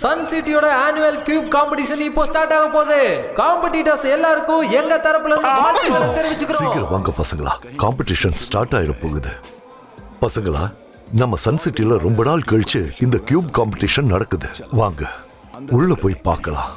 Sun சிட்டியோட annual cube competition இப்போ start ஆக போகுது. காம்படிட்டர்ஸ் எல்லாருக்கும் எங்க தரப்புல இருந்து வாழ்த்துக்களை தெரிவிச்சுக்கிறோம். சீக்கிரம் வாங்க பசங்களா, காம்படிஷன் ஸ்டார்ட் ஆயிட போகுது. பசங்களா, நம்ம சன் சிட்டில ரொம்ப நாள் கழிச்சு இந்த கியூப் காம்படிஷன் நடக்குது. வாங்க உள்ள போய் பார்க்கலாம்.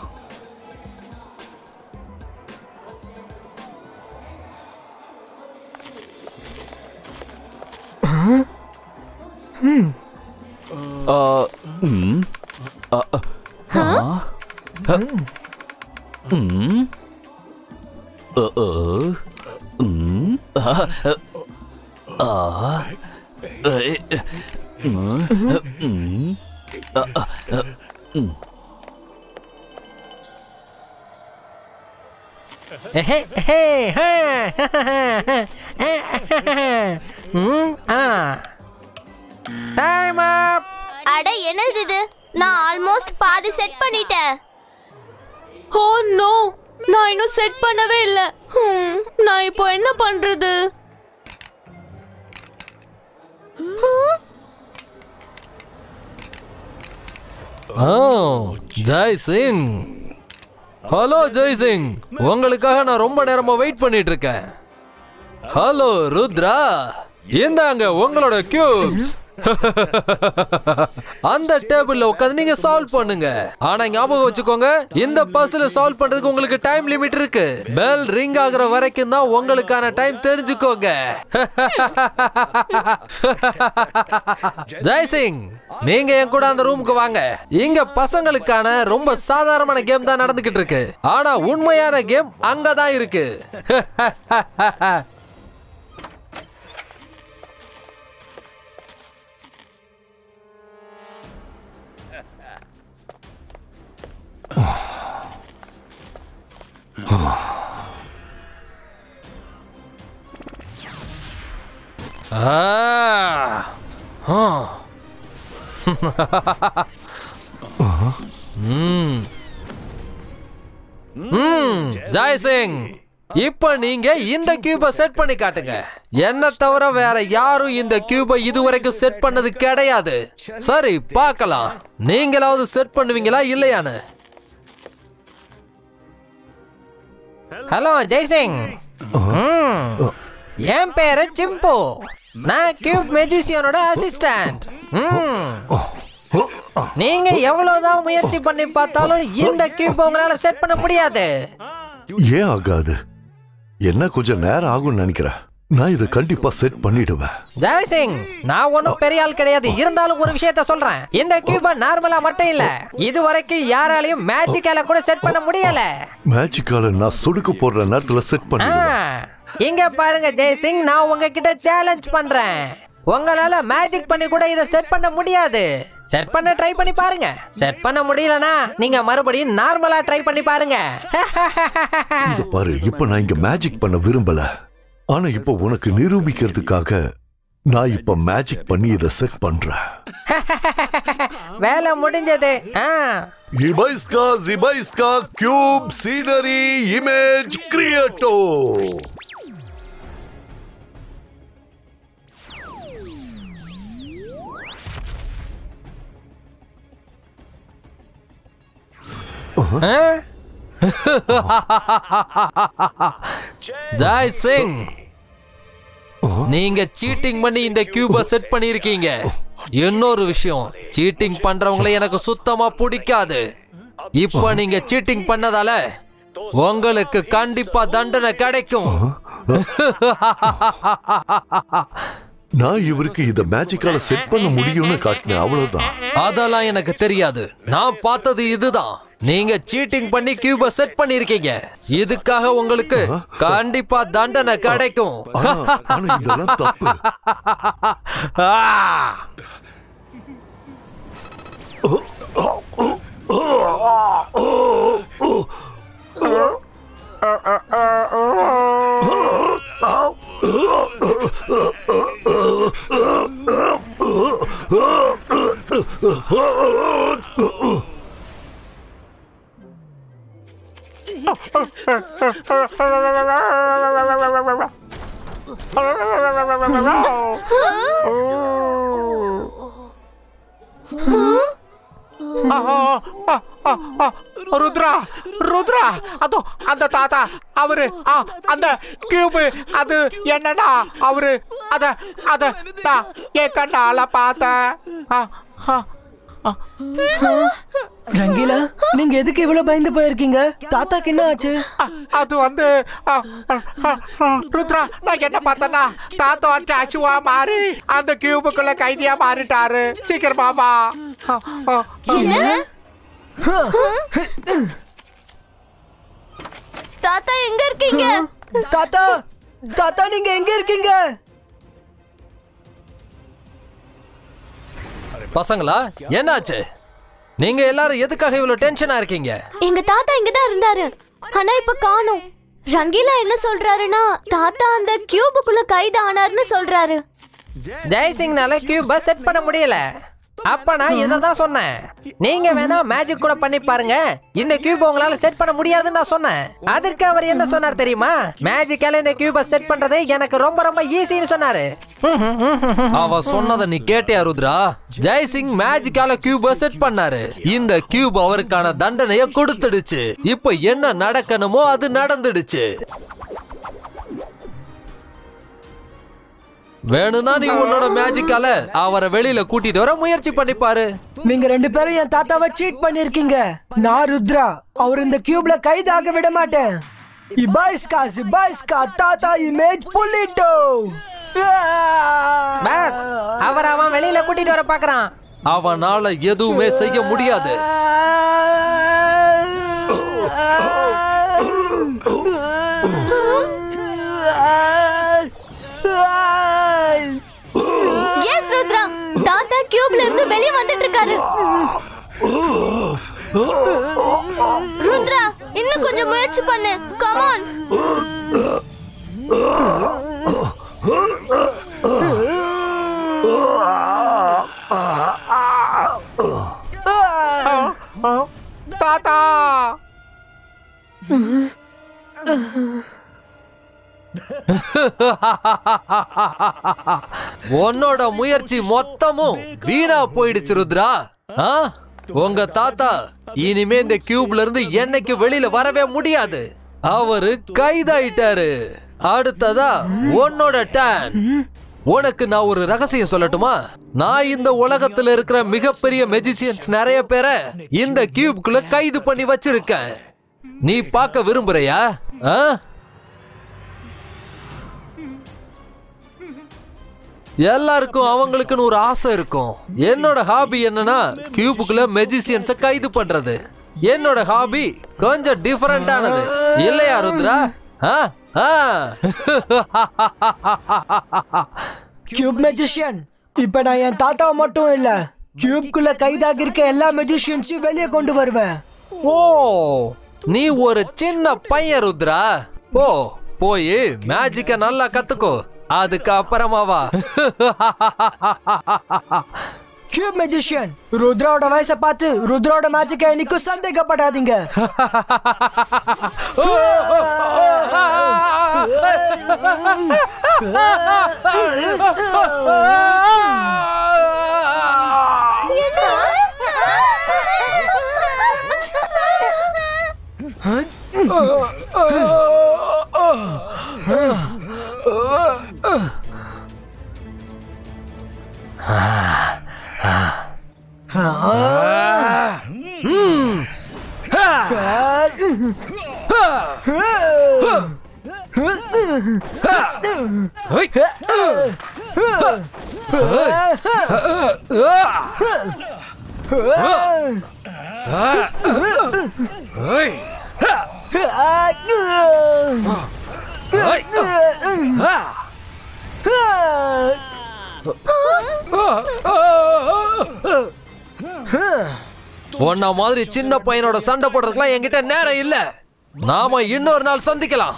டைம் அப். அட என்னது இது? நான் ஆல்மோஸ்ட் பாதி செட் பண்ணிட்டேன். ஓ நோ, நான் இன்னும் செட் பண்ணவே இல்ல. நான் இப்போ என்ன பண்றது? ஜெய் சிங். ஹலோ ஜெய் சிங், உங்களுக்காக நான் ரொம்ப நேரமா வெயிட் பண்ணிட்டு இருக்கேன். ஹலோ ருத்ரா, இந்தாங்க உங்களோட கியூப்ஸ். அந்த டேபிள்ல உட்கார்ந்து நீங்க சால்வ் பண்ணுங்க. ஆனா ஞாபகம் வச்சுக்கோங்க, இந்த பசில சால்வ் பண்றதுக்கு உங்களுக்கு டைம் லிமிட் இருக்கு. பெல் ரிங் ஆகுற வரைக்கும் தான் உங்களுக்கான டைம், தெரிஞ்சுக்கோங்க. ஜெய் சிங், நீங்க என் கூட அந்த ரூமுக்கு வாங்க. இங்க பசங்களுக்கான ரொம்ப சாதாரணமான கேம் தான் நடந்துகிட்டு இருக்கு. ஆனா உண்மையான கேம் அங்கதான் இருக்கு. ஜெய் சிங், இப்ப நீங்க இந்த கியூபை செட் பண்ணி காட்டுங்க. என்ன தவிர வேற யாரும் இந்த கியூபை இதுவரைக்கும் செட் பண்ணது கிடையாது. சரி, பார்க்கலாம் நீங்களாவது செட் பண்ணுவீங்களா இல்லையான்னு. ஹலோ ஜெய் சிங், என் பேரு சிம்பு. நான் கியூப் மேஜிஷியனோட அசிஸ்டன்ட். நீங்க எவ்வளவுதான் முயற்சி பண்ணி பார்த்தாலும் இந்த கியூப் உங்களால செட் பண்ண முடியாது. ஏன் ஆகாது? என்ன கொஞ்சம் நேரம் ஆகும்னு நினைக்கிறேன். நான் இதை கண்டிப்பா செட் பண்ணிடுவேன். ஜெய் சிங், நான் ஒன்னும் பெரிய ஆள் கிடையாது. இருந்தாலும் ஒரு விஷயத்த சொல்றேன். இந்த கியூப நார்மலா மட்டும் இல்ல, இது வரைக்கும் யாராலையும் மேஜிக்கால கூட செட் பண்ண முடியல. மேஜிக்கால நான் சொடுக்கு போடுற நேரத்துல செட் பண்ணிடுவேன். இங்க பாருங்க ஜெய் சிங், நான் உங்ககிட்ட சேலஞ்ச் பண்றேன். உங்களால மேஜிக் பண்ணி கூட இதை செட் பண்ண முடியாது. செட் பண்ண ட்ரை பண்ணி பாருங்க. செட் பண்ண முடியலனா நீங்க மறுபடியும் நார்மலா ட்ரை பண்ணி பாருங்க. இது பாரு, இப்ப நான் இங்க மேஜிக் பண்ண விரும்பல. ஆனா இப்ப உனக்கு நிரூபிக்கிறதுக்காக நான் இப்ப மேஜிக் பண்ணி இதை செட் பண்றேன். வேலை முடிஞ்சது. இபைஸ்கா ஜிபைஸ்கா கியூப் சீனரி இமேஜ் கிரியேட்டோ. ஜெய் சிங், நீங்க சீட்டிங் பண்ணி இந்த கியூபை செட் பண்ணிருக்கீங்க. இன்னொரு விஷயம், சீட்டிங் பண்றவங்களை எனக்கு சுத்தமா பிடிக்காது. இப்ப நீங்க சீட்டிங் பண்ணதால உங்களுக்கு கண்டிப்பா தண்டனை கிடைக்கும். நான் இவருக்கு இத மேஜிக்கால செட் பண்ண முடியும்னு காட்டினேன், அவ்வளவுதான். அதெல்லாம் எனக்கு தெரியாது. நான் பார்த்தது இதுதான். நீங்க சீட்டிங் பண்ணி கியூபை செட் பண்ணிருக்கீங்க. இதுக்காக உங்களுக்கு கண்டிப்பா தண்டனை கிடைக்கும். இதெல்லாம் தப்பு. ருத்ரா ருத்ரா அதோ அந்த தாத்தா அவரு அந்த கியூப் அது என்னடா அவரு அத நான் என் கண்ணால பார்த்தேன். ரங்கீலா, நீங்க எதுக்கு இவ்வளவு பயந்து போயிருக்கீங்க? தாத்தாக்கு என்ன ஆச்சு? அது வந்து ருத்ரா, நான் என்ன பார்த்தேன்னா தாத்தா டாச்சுவா மாறி அந்த கியூபுக்குள்ள கைதியா மாறிட்டாரு. சீக்கிரமா வா. தாத்தா எங்க இருக்கீங்க? தாத்தா தாத்தா நீங்க எங்க இருக்கீங்க? பசங்களா, என்னாச்சு? நீங்க எல்லாரும் எதுக்காக இவ்வளவு டென்ஷனா இருக்கீங்க? எங்க தாத்தா இங்கதான் இருந்தாரு, ஆனா இப்ப காணோம். ரங்கீலா என்ன சொல்றாருன்னா தாத்தா அந்த கியூபுக்குள்ள கைது ஆனாருன்னு சொல்றாரு. ஜெய்சிங்னால கியூப செட் பண்ண முடியல. அப்ப நான் இததான் சொன்னேன், நீங்க வேணா மேஜிக் கூட பண்ணி பாருங்க, இந்த கியூப் உங்களால செட் பண்ண முடியாதுன்னு நான் சொன்னேன். அதுக்கு அவர் என்ன சொன்னார் தெரியுமா? மேஜிக்கால இந்த கியூப செட் பண்றது எனக்கு ரொம்ப ரொம்ப ஈஸின்னு சொன்னாரு. அவ சொன்னதை நீ கேட்டியா ருத்ரா? ஜெய்சிங் மேஜிக்கால கியூப செட் பண்ணாரு. இந்த கியூப் அவருக்கான தண்டனையை கொடுத்துடுச்சு. இப்ப என்ன நடக்கணுமோ அது நடந்துடுச்சு. வேணும்னா நீ உன்னோட மேஜிக்கால அவரை வெளியில கூட்டிட்டு வர முயற்சி பண்ணி பாரு. நீங்க ரெண்டு பேரும் என் தாத்தாவை சீட் பண்ணிருக்கீங்க. நான் ருத்ரா, அவர் இந்த கியூப்ல கைதாக விட மாட்டேன். இபாய்ஸ்கா தாத்தா இமேஜ் புல்லிட்டோ. பாஸ், அவன் வெளியில கூட்டிட்டு வர பாக்குறான். அவனால எதுவுமே செய்ய முடியாது. எஸ் ருத்ரா, தாத்தா கியூப்ல இருந்து வெளியே வந்துட்டு இருக்காரு. ருத்ரா, இன்னும் கொஞ்சம் முயற்சி பண்ணு. Come on. தாத்தா உன்னோட முயற்சி மொத்தமும் வீணா போயிடுச்சு ருத்ரா. உங்க தாத்தா இனிமே இந்த கியூப்ல இருந்து என்னைக்கு வெளியில வரவே முடியாது. அவரு கைதாயிட்டாரு. அடுத்ததா உன்னோட டர்ன். உனக்கு நான் ஒரு ரகசியம் சொல்லட்டுமா? நான் இந்த உலகத்துல இருக்கிற மிகப்பெரிய மெஜிசியன்ஸ் நிறைய பேரை இந்த கியூப்குள்ள கைது பண்ணி வச்சிருக்கேன். நீ பார்க்க விரும்புறியா? எல்லாருக்கும் அவங்களுக்குன்னு ஒரு ஆசை இருக்கும். என்னோட ஹாபி என்னன்னா கியூபுக்குள்ள மெஜிசியன்ஸ கைது பண்றது. என்னோட ஹாபி கொஞ்சம் டிஃபரெண்டானது இல்லையா ருத்ரா? கியூப் மெஜிஷியன், இப்ப நான் என் தாத்தா மட்டும் இல்ல, கியூப்குள்ள கைதாக இருக்க எல்லா மெஜிஷியன்ஸையும் வெளியே கொண்டு வருவேன். ஓ, நீ ஒரு சின்ன பையன் ருத்ரா. போய் மேஜிக்க நல்லா கத்துக்கோ. அதுக்கு அப்புறமாவா? கியூப் மெஜிஷியன், ருத்ராவோட வயசை பார்த்து ருத்ராவோட மேஜிக்கை என்னைக்கும் சந்தேகப்படாதீங்க. உன்ன மாதிரி சின்ன பையனோட சண்டை போடுறதுக்குலாம் என்கிட்ட நேரம் இல்ல. நாம இன்னொரு நாள் சந்திக்கலாம்.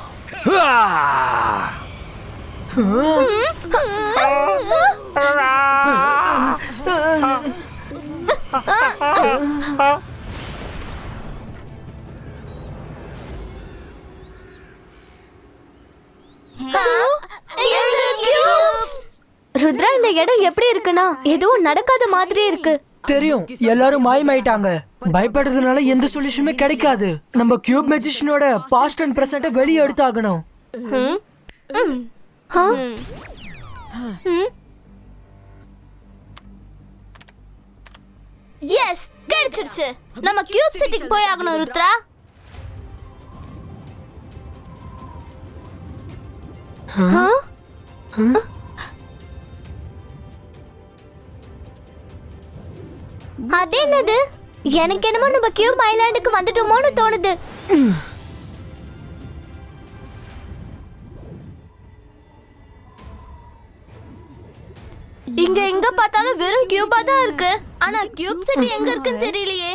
ருத்ரா, இந்த இடம் எப்படி இருக்குன்னா எதுவும் நடக்காத மாதிரி இருக்கு. தெரியும், எல்லாரும் மாயமாயிட்டாங்க. பயப்படுறதுனால எந்த சொல்யூஷனுமே கிடைக்காது. நம்ம கியூப் மெஜிஷியனோட பாஸ்ட் அண்ட் பிரசன்ட்டை வெளியே எடுத்தாகணும். எஸ், கிடைச்சிடுச்சு. நம்ம கியூப் சிட்டிக்கு போய் ஆகணும் ருத்ரா. அது என்னது? எனக்கு என்னமோ நம்ம கியூப் ஐலாண்டுக்கு வந்துட்டோமோன்னு தோணுது. இங்க எங்க பார்த்தாலும் வெறும் கியூபா தான் இருக்கு. ஆனா கியூப் சிட்டி எங்க இருக்குன்னு தெரியலையே.